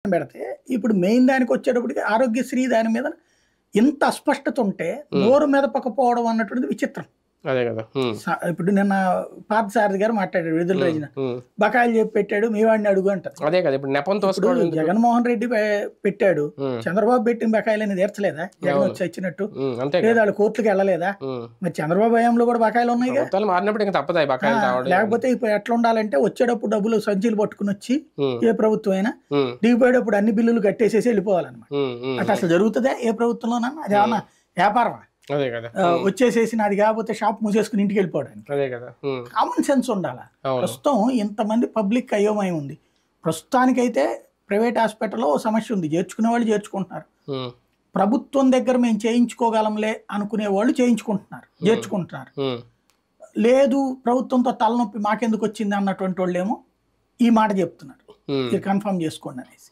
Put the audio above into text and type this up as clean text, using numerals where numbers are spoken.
పెడితే ఇప్పుడు మెయిన్ దానికి వచ్చేటప్పటికి ఆరోగ్యశ్రీ దాని మీద ఇంత అస్పష్టత ఉంటే నోరు మెదపకపోవడం అన్నటువంటిది విచిత్రం. అదే కదా. ఇప్పుడు నిన్న పార్థసారథి గారు మాట్లాడాడు విడుదల రోజున, బకాయిలు చెప్పి పెట్టాడు మీ వాడిని అడుగు అంటారు. అదే కదా. ఇప్పుడు నెపం ఇప్పుడు జగన్మోహన్ రెడ్డి పెట్టాడు, చంద్రబాబు పెట్టిన బకాయిలని తీర్చలేదా జగన్ వచ్చి వచ్చినట్టు? లేదా వాళ్ళు కోర్టులకు వెళ్ళలేదా? మరి చంద్రబాబు హయాంలో కూడా బకాయిలు ఉన్నాయి కదా. మారినప్పుడు ఇంకా తప్పదు బకాయిలు రావడం. లేకపోతే ఇప్పుడు ఎట్లా ఉండాలంటే వచ్చేటప్పుడు డబ్బులు సంచులు పట్టుకుని వచ్చి ఏ ప్రభుత్వం అయినా దిగిపోయేటప్పుడు అన్ని బిల్లులు కట్టేసేసి వెళ్ళిపోవాలన్నమాట. అట్లా అసలు జరుగుతుందా ఏ ప్రభుత్వంలోనన్నా? అది ఏమన్నా వ్యాపారమా? వచ్చేసేసి నాది కాకపోతే షాప్ మూసేసుకుని ఇంటికి వెళ్ళిపోవడానికి. కామన్ సెన్స్ ఉండాలా. ప్రస్తుతం ఇంతమంది పబ్లిక్ అయోమయం ఉంది. ప్రస్తుతానికైతే ప్రైవేట్ హాస్పిటల్లో సమస్య ఉంది, చేర్చుకునే వాళ్ళు చేర్చుకుంటున్నారు. ప్రభుత్వం దగ్గర మేము చేయించుకోగలంలే అనుకునే వాళ్ళు చేర్చుకుంటున్నారు. లేదు ప్రభుత్వంతో తలనొప్పి మాకెందుకు వచ్చింది అన్నటువంటి వాళ్ళు ఏమో ఈ మాట చెప్తున్నారు, కన్ఫర్మ్ చేసుకోండి అనేసి.